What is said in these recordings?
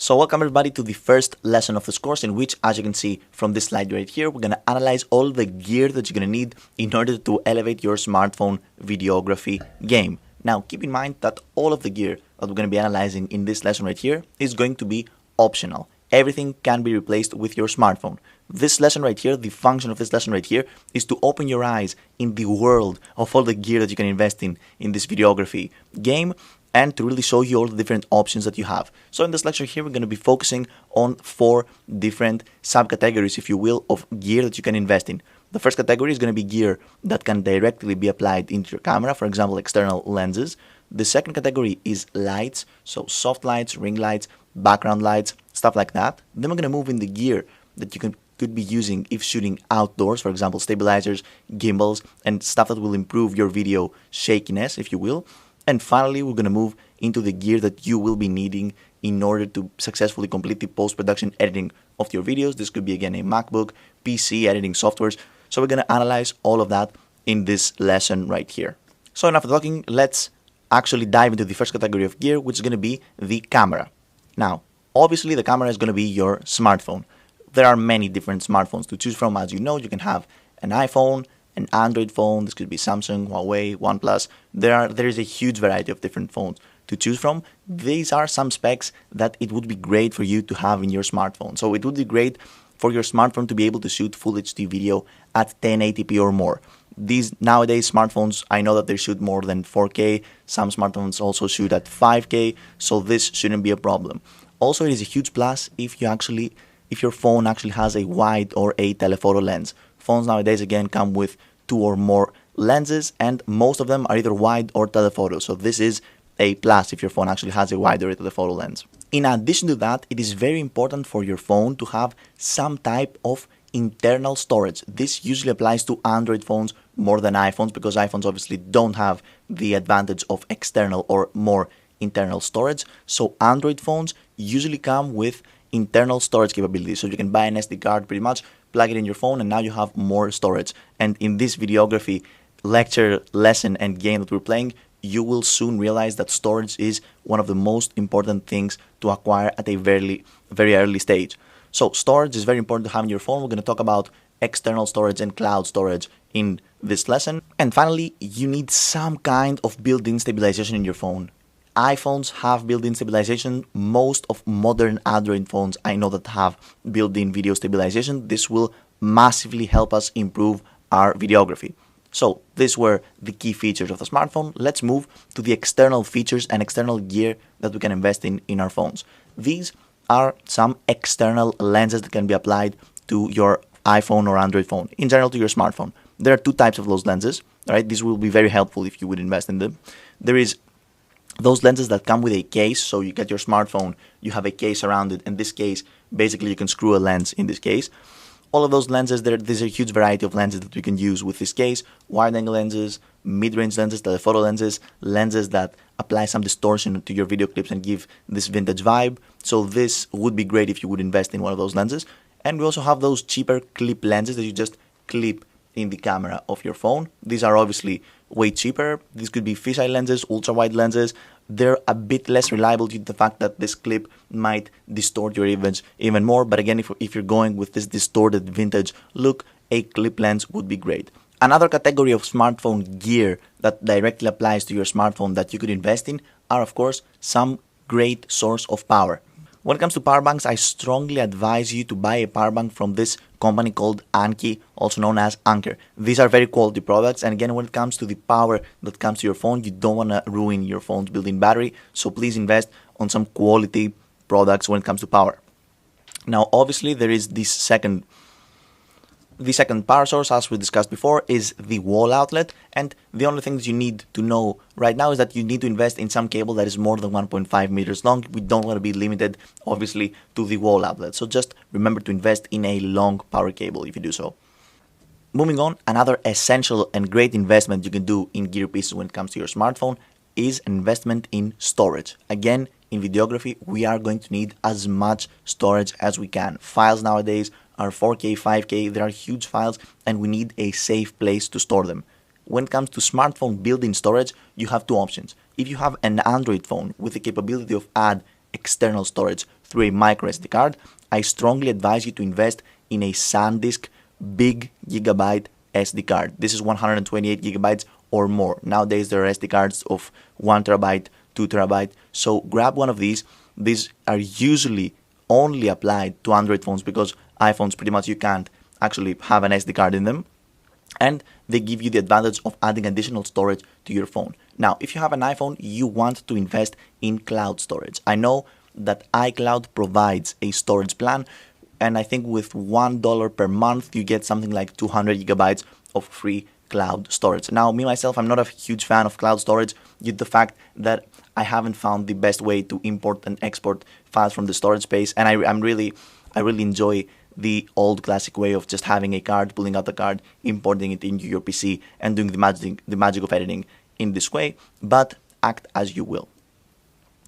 So welcome everybody to the first lesson of this course, in which, as you can see from this slide right here, we're going to analyze all the gear that you're going to need in order to elevate your smartphone videography game. Now keep in mind that all of the gear that we're going to be analyzing in this lesson right here is going to be optional. Everything can be replaced with your smartphone. This lesson right here, the function of this lesson right here, is to open your eyes in the world of all the gear that you can invest in this videography game, and to really show you all the different options that you have. So in this lecture here, we're going to be focusing on 4 different subcategories, if you will, of gear that you can invest in. The first category is going to be gear that can directly be applied into your camera, for example, external lenses. The second category is lights, so soft lights, ring lights, background lights, stuff like that. Then we're going to move in the gear that you could be using if shooting outdoors, for example, stabilizers, gimbals, and stuff that will improve your video shakiness, if you will. And finally, we're going to move into the gear that you will be needing in order to successfully complete the post-production editing of your videos. This could be, again, a MacBook, PC, editing softwares. So we're going to analyze all of that in this lesson right here. So enough of talking, let's actually dive into the first category of gear, which is going to be the camera. Now, obviously, the camera is going to be your smartphone. There are many different smartphones to choose from. As you know, you can have an iPhone, an Android phone. This could be Samsung, Huawei, OnePlus. There is a huge variety of different phones to choose from. These are some specs that it would be great for you to have in your smartphone. So it would be great for your smartphone to be able to shoot full HD video at 1080p or more. These nowadays smartphones, I know that they shoot more than 4K. Some smartphones also shoot at 5K, so this shouldn't be a problem. Also, it is a huge plus if your phone actually has a wide or a telephoto lens. Phones nowadays, again, come with 2 or more lenses, and most of them are either wide or telephoto. So this is a plus if your phone actually has a wide or a telephoto lens. In addition to that, it is very important for your phone to have some type of internal storage. This usually applies to Android phones more than iPhones, because iPhones obviously don't have the advantage of external or more internal storage. So Android phones usually come with internal storage capabilities. So you can buy an SD card pretty much, plug it in your phone, and now you have more storage. And in this videography lecture, lesson, and game that we're playing, you will soon realize that storage is one of the most important things to acquire at a very early stage. So storage is very important to have in your phone. We're going to talk about external storage and cloud storage in this lesson. And finally, you need some kind of built-in stabilization in your phone. iPhones have built-in stabilization. Most of modern Android phones I know that have built-in video stabilization. This will massively help us improve our videography. So these were the key features of the smartphone. Let's move to the external features and external gear that we can invest in our phones. These are some external lenses that can be applied to your iPhone or Android phone, in general to your smartphone. There are 2 types of those lenses, right? These will be very helpful if you would invest in them. There is those lenses that come with a case, so you get your smartphone, you have a case around it, and this case, basically you can screw a lens in this case. All of those lenses, there's a huge variety of lenses that you can use with this case. Wide-angle lenses, mid-range lenses, telephoto lenses, lenses that apply some distortion to your video clips and give this vintage vibe. So this would be great if you would invest in one of those lenses. And we also have those cheaper clip lenses that you just clip in the camera of your phone. These are obviously way cheaper. These could be fisheye lenses, ultra-wide lenses. They're a bit less reliable due to the fact that this clip might distort your image even more. But again, if you're going with this distorted vintage look, a clip lens would be great. Another category of smartphone gear that directly applies to your smartphone that you could invest in are, of course, some great source of power. When it comes to power banks, I strongly advise you to buy a power bank from this company called Anki, also known as Anker. These are very quality products, and again, when it comes to the power that comes to your phone, you don't want to ruin your phone's built-in battery, so please invest on some quality products when it comes to power. Now, obviously, there is this second power source, as we discussed before, is the wall outlet, and the only things you need to know right now is that you need to invest in some cable that is more than 1.5 meters long. We don't want to be limited, obviously, to the wall outlet. So just remember to invest in a long power cable if you do so. Moving on, another essential and great investment you can do in gear pieces when it comes to your smartphone is an investment in storage. Again, in videography, we are going to need as much storage as we can. Files nowadays are 4K, 5K, they are huge files, and we need a safe place to store them. When it comes to smartphone built-in storage, you have 2 options. If you have an Android phone with the capability of add external storage through a micro SD card, I strongly advise you to invest in a SanDisk big gigabyte SD card. This is 128 gigabytes or more. Nowadays there are SD cards of 1 terabyte, 2 terabyte. So grab one of these. These are usually only applied to Android phones because iPhones pretty much you can't actually have an SD card in them. And they give you the advantage of adding additional storage to your phone. Now, if you have an iPhone, you want to invest in cloud storage. I know that iCloud provides a storage plan, and I think with $1 per month, you get something like 200 gigabytes of free cloud storage. Now, me myself, I'm not a huge fan of cloud storage due to the fact that I haven't found the best way to import and export files from the storage space, and I really enjoy the old classic way of just having a card, pulling out the card, importing it into your PC, and doing the magic of editing in this way, but act as you will.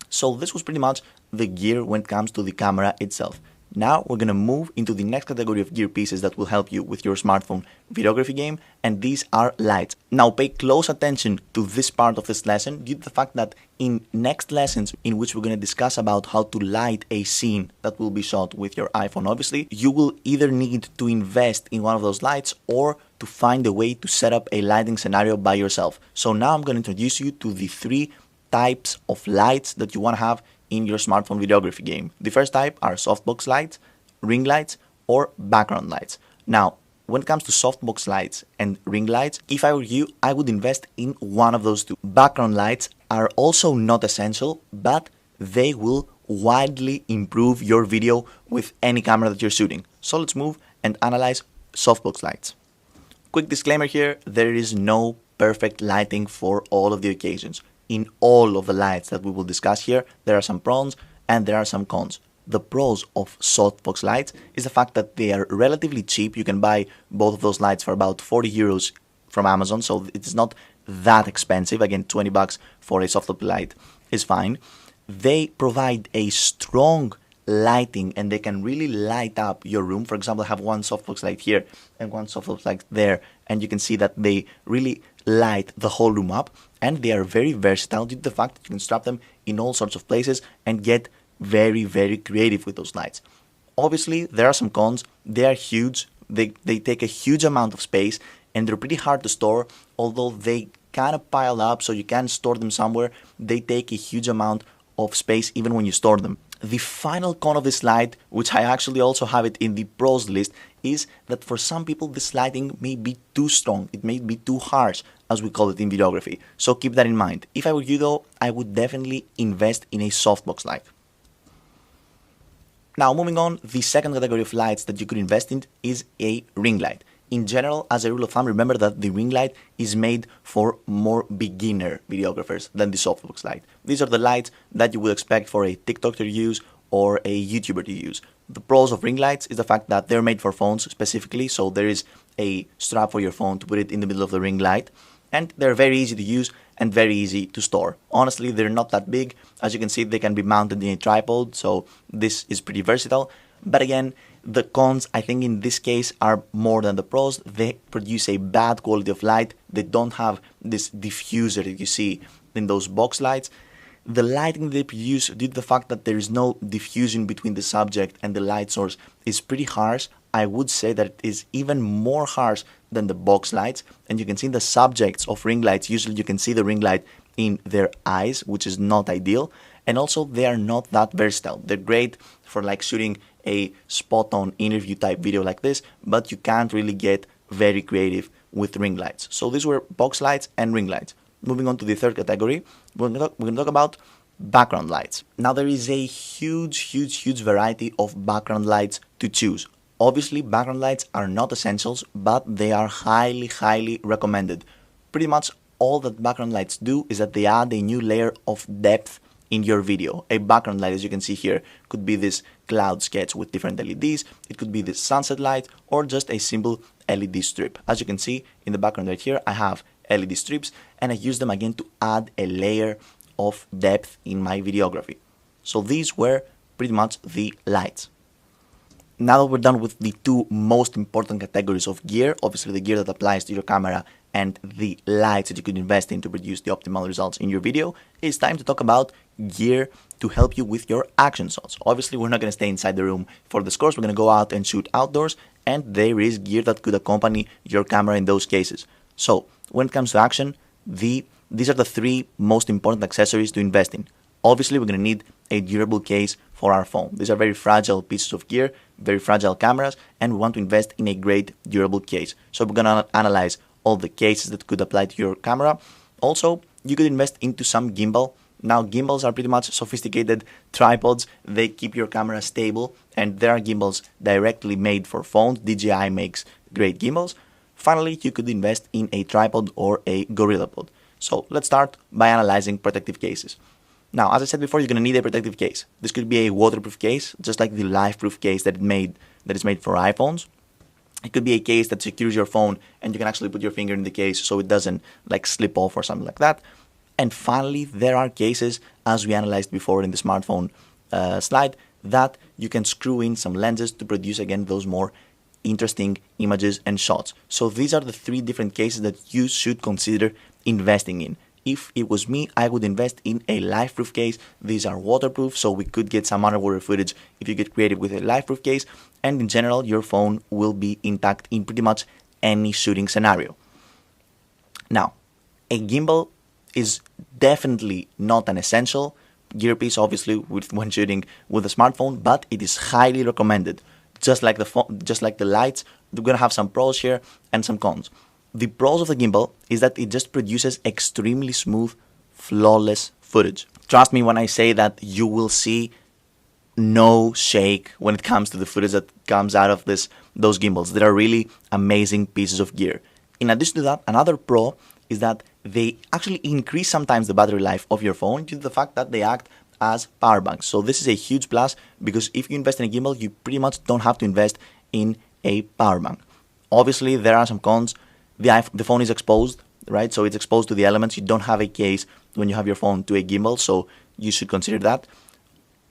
So this was pretty much the gear when it comes to the camera itself. Now we're going to move into the next category of gear pieces that will help you with your smartphone videography game, and these are lights. Now pay close attention to this part of this lesson due to the fact that in next lessons in which we're going to discuss about how to light a scene that will be shot with your iPhone, obviously, you will either need to invest in one of those lights or to find a way to set up a lighting scenario by yourself. So now I'm going to introduce you to the 3 types of lights that you want to have in your smartphone videography game. The first type are softbox lights, ring lights, or background lights. Now, when it comes to softbox lights and ring lights, if I were you, I would invest in one of those two. Background lights are also not essential, but they will wildly improve your video with any camera that you're shooting. So let's move and analyze softbox lights. Quick disclaimer here, there is no perfect lighting for all of the occasions. In all of the lights that we will discuss here, there are some pros and there are some cons. The pros of softbox lights is the fact that they are relatively cheap. You can buy both of those lights for about 40 euros from Amazon, so it's not that expensive. Again, 20 bucks for a softbox light is fine. They provide a strong lighting and they can really light up your room. For example, I have one softbox light here and one softbox light there, and you can see that they really light the whole room up, and they are very versatile due to the fact that you can strap them in all sorts of places and get very, very creative with those lights. Obviously, there are some cons. They are huge. They take a huge amount of space and they're pretty hard to store, although they kind of pile up so you can store them somewhere. They take a huge amount of space even when you store them. The final con of this light, which I actually also have it in the pros list, is that for some people this lighting may be too strong. It may be too harsh, as we call it in videography. So keep that in mind. If I were you though, I would definitely invest in a softbox light. Now moving on, the second category of lights that you could invest in is a ring light. In general, as a rule of thumb, remember that the ring light is made for more beginner videographers than the softbox light. These are the lights that you would expect for a TikToker to use or a YouTuber to use. The pros of ring lights is the fact that they're made for phones specifically, so there is a strap for your phone to put it in the middle of the ring light, and they're very easy to use and very easy to store. Honestly, they're not that big. As you can see, they can be mounted in a tripod, so this is pretty versatile. But again, the cons, I think in this case, are more than the pros. They produce a bad quality of light. They don't have this diffuser that you see in those box lights. The lighting they produce, due to the fact that there is no diffusion between the subject and the light source, is pretty harsh. I would say that it is even more harsh than the box lights. And you can see the subjects of ring lights, usually you can see the ring light in their eyes, which is not ideal. And also, they are not that versatile. They're great for like shooting a spot-on interview type video like this, but you can't really get very creative with ring lights. So these were box lights and ring lights. Moving on to the third category, we're going to talk about background lights. Now there is a huge variety of background lights to choose. Obviously, background lights are not essentials, but they are highly recommended. Pretty much all that background lights do is that they add a new layer of depth in your video. A background light, as you can see here, could be this cloud sketch with different LEDs, it could be this sunset light, or just a simple LED strip. As you can see in the background right here, I have LED strips, and I use them again to add a layer of depth in my videography. So these were pretty much the lights. Now that we're done with the two most important categories of gear, obviously the gear that applies to your camera and the lights that you could invest in to produce the optimal results in your video, it's time to talk about gear to help you with your action shots. Obviously, we're not going to stay inside the room for this course. We're going to go out and shoot outdoors, and there is gear that could accompany your camera in those cases. So when it comes to action, these are the three most important accessories to invest in. Obviously, we're going to need a durable case for our phone. These are very fragile pieces of gear, very fragile cameras, and we want to invest in a great durable case. So we're going to analyze all the cases that could apply to your camera. Also, you could invest into some gimbal. Now, gimbals are pretty much sophisticated tripods. They keep your camera stable, and there are gimbals directly made for phones. DJI makes great gimbals. Finally, you could invest in a tripod or a GorillaPod. So let's start by analyzing protective cases. Now, as I said before, you're going to need a protective case. This could be a waterproof case, just like the life-proof case that is made for iPhones. It could be a case that secures your phone, and you can actually put your finger in the case so it doesn't like slip off or something like that. And finally, there are cases, as we analyzed before in the smartphone slide, that you can screw in some lenses to produce, again, those more interesting images and shots. So these are the three different cases that you should consider investing in. If it was me, I would invest in a life-proof case. These are waterproof, so we could get some underwater footage if you get creative with a life-proof case. And in general, your phone will be intact in pretty much any shooting scenario. Now, a gimbal is definitely not an essential gear piece, obviously, when shooting with a smartphone, but it is highly recommended. Just like the lights, we're going to have some pros here and some cons. The pros of the gimbal is that it just produces extremely smooth, flawless footage. Trust me when I say that you will see no shake when it comes to the footage that comes out of those gimbals. They are really amazing pieces of gear. In addition to that, another pro is that they actually increase sometimes the battery life of your phone due to the fact that they act as power banks. So this is a huge plus because if you invest in a gimbal, you pretty much don't have to invest in a power bank. Obviously, there are some cons. The phone is exposed, right? So it's exposed to the elements. You don't have a case when you have your phone to a gimbal, so you should consider that.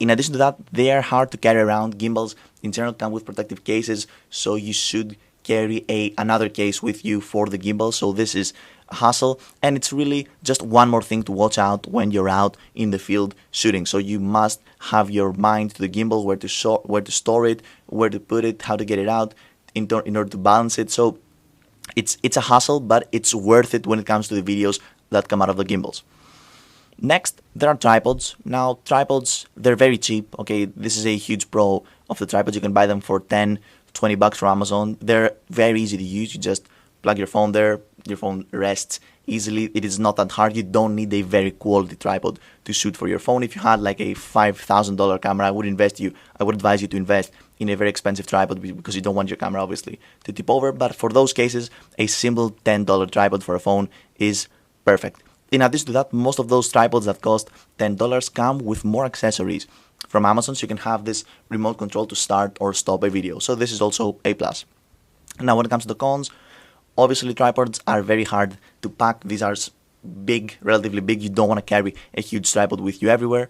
In addition to that, they are hard to carry around. Gimbals in general come with protective cases, so you should carry another case with you for the gimbal. So this is a hassle, and it's really just one more thing to watch out when you're out in the field shooting. So you must have your mind to the gimbal, where to store it, where to put it, how to get it out in order to balance it. So it's a hassle, but it's worth it when it comes to the videos that come out of the gimbals. Next, there are tripods. Now, tripods, they're very cheap. Okay, this is a huge pro of the tripods. You can buy them for 10, 20 bucks from Amazon. They're very easy to use. You just plug your phone there. Your phone rests easily. It is not that hard. You don't need a very quality tripod to shoot for your phone. If you had like a $5,000 camera, I would advise you to invest in a very expensive tripod because you don't want your camera obviously to tip over. But for those cases, a simple $10 tripod for a phone is perfect. In addition to that, most of those tripods that cost $10 come with more accessories from Amazon, so you can have this remote control to start or stop a video. So this is also a plus. Now, when it comes to the cons, obviously tripods are very hard to pack. These are big, relatively big. You don't want to carry a huge tripod with you everywhere.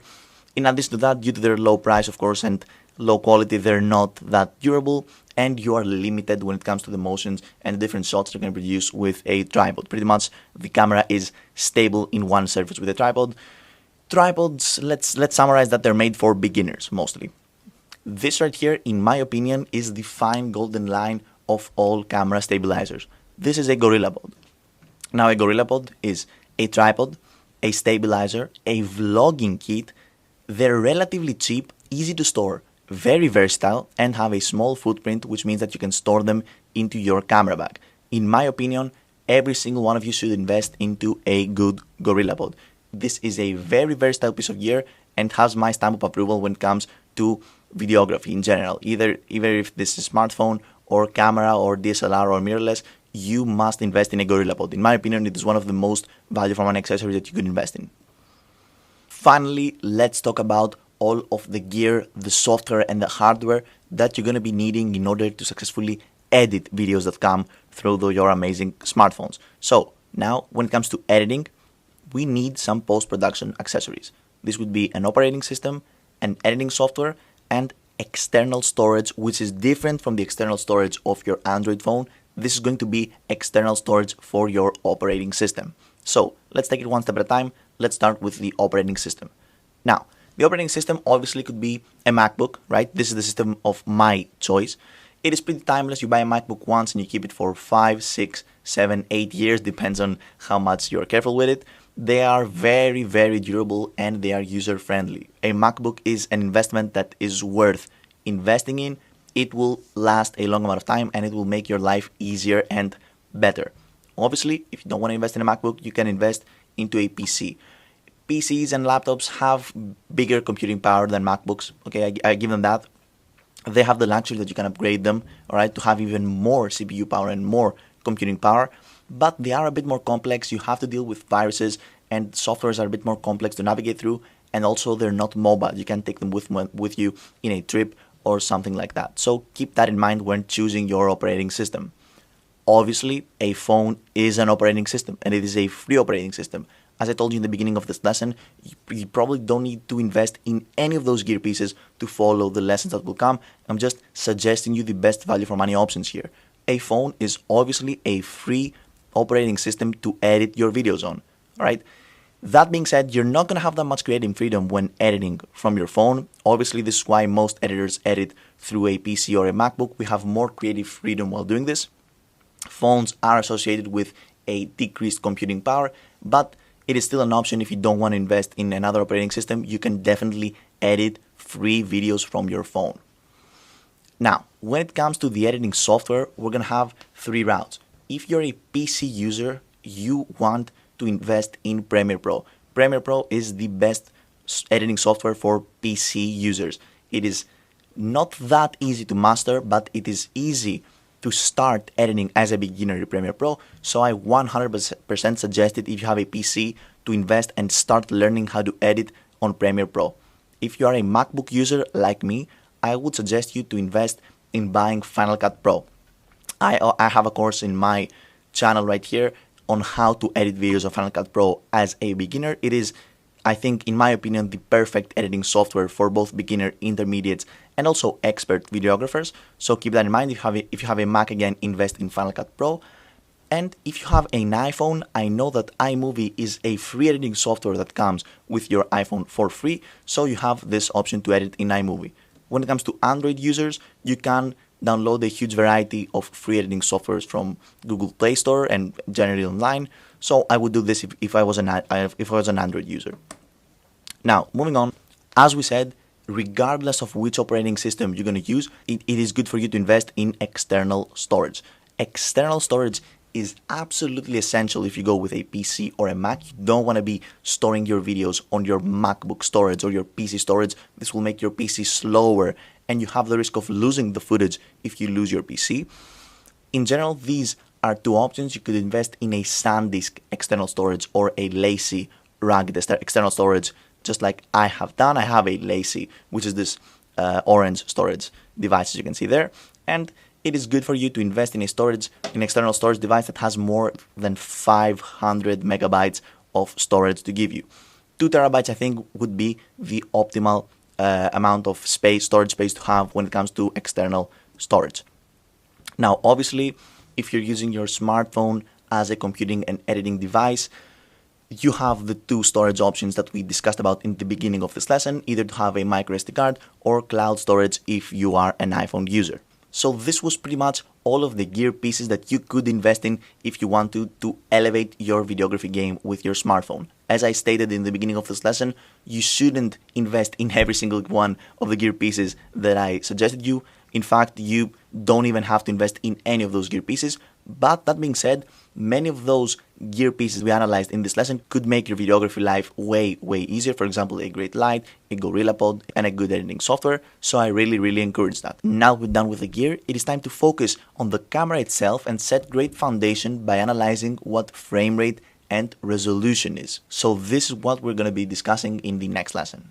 In addition to that, due to their low price, of course, and low quality, they're not that durable, and you are limited when it comes to the motions and the different shots you can produce with a tripod. Pretty much the camera is stable in one surface with a tripod. Tripods, let's summarize that they're made for beginners mostly. This right here, in my opinion, is the fine golden line of all camera stabilizers. This is a GorillaPod. Now, a GorillaPod is a tripod, a stabilizer, a vlogging kit. They're relatively cheap, easy to store, very versatile, and have a small footprint, which means that you can store them into your camera bag. In my opinion, every single one of you should invest into a good GorillaPod. This is a very versatile piece of gear and has my stamp of approval when it comes to videography in general. Either if this is smartphone or camera or DSLR or mirrorless, you must invest in a GorillaPod. In my opinion, it is one of the most value for money accessories that you could invest in. Finally, let's talk about all of the gear, the software, and the hardware that you're going to be needing in order to successfully edit videos that come through your amazing smartphones. So now, when it comes to editing, we need some post-production accessories. This would be an operating system, an editing software, and external storage, which is different from the external storage of your Android phone. This is going to be external storage for your operating system. So let's take it one step at a time. Let's start with the operating system. Now, the operating system obviously could be a MacBook, right? This is the system of my choice. It is pretty timeless. You buy a MacBook once and you keep it for 5, 6, 7, 8 years, depends on how much you're careful with it. They are very, very durable and they are user-friendly. A MacBook is an investment that is worth investing in. It will last a long amount of time and it will make your life easier and better. Obviously, if you don't want to invest in a MacBook, you can invest into a PC. PCs and laptops have bigger computing power than MacBooks. Okay, I give them that. They have the luxury that you can upgrade them, all right, to have even more CPU power and more computing power, but they are a bit more complex. You have to deal with viruses and softwares are a bit more complex to navigate through, and also they're not mobile. You can take them with you in a trip or something like that. So keep that in mind when choosing your operating system. Obviously, a phone is an operating system, and it is a free operating system. As I told you in the beginning of this lesson, you probably don't need to invest in any of those gear pieces to follow the lessons that will come. I'm just suggesting you the best value for money options here. A phone is obviously a free operating system to edit your videos on, all right? That being said, you're not going to have that much creative freedom when editing from your phone. Obviously, this is why most editors edit through a PC or a MacBook. We have more creative freedom while doing this. Phones are associated with a decreased computing power, but it is still an option if you don't want to invest in another operating system. You can definitely edit free videos from your phone. Now, when it comes to the editing software, we're going to have 3 routes. If you're a PC user, you want to invest in Premiere Pro. Premiere Pro is the best editing software for PC users. It is not that easy to master, but it is easy to start editing as a beginner in Premiere Pro. So I 100% suggest it if you have a PC to invest and start learning how to edit on Premiere Pro. If you are a MacBook user like me, I would suggest you to invest in buying Final Cut Pro. I have a course in my channel right here on how to edit videos on Final Cut Pro as a beginner. It is, I think, in my opinion, the perfect editing software for both beginner, intermediates, and also expert videographers. So keep that in mind. If you have a Mac, again, invest in Final Cut Pro. And if you have an iPhone, I know that iMovie is a free editing software that comes with your iPhone for free. So you have this option to edit in iMovie. When it comes to Android users, you can download a huge variety of free editing softwares from Google Play Store and generally online. So I would do this if I was an Android user. Now, moving on, as we said, regardless of which operating system you're going to use, it is good for you to invest in external storage. External storage is absolutely essential if you go with a PC or a Mac. You don't want to be storing your videos on your MacBook storage or your PC storage. This will make your PC slower and you have the risk of losing the footage if you lose your PC. In general, these are 2 options. You could invest in a SanDisk external storage or a Lazy rugged external storage, just like I have done. I have a Lazy, which is this orange storage device, as you can see there. And it is good for you to invest in an external storage device that has more than 500 megabytes of storage to give you. 2 terabytes, I think, would be the optimal amount of storage space to have when it comes to external storage. Now, obviously, if you're using your smartphone as a computing and editing device, you have the 2 storage options that we discussed about in the beginning of this lesson, either to have a micro SD card or cloud storage if you are an iPhone user. So this was pretty much all of the gear pieces that you could invest in if you want to elevate your videography game with your smartphone. As I stated in the beginning of this lesson, you shouldn't invest in every single one of the gear pieces that I suggested you. In fact, you don't even have to invest in any of those gear pieces. But that being said, many of those gear pieces we analyzed in this lesson could make your videography life way easier. For example, a great light, a GorillaPod, and a good editing software. So I really encourage that. Now we're done with the gear, it is time to focus on the camera itself and set great foundation by analyzing what frame rate and resolution is. So this is what we're going to be discussing in the next lesson.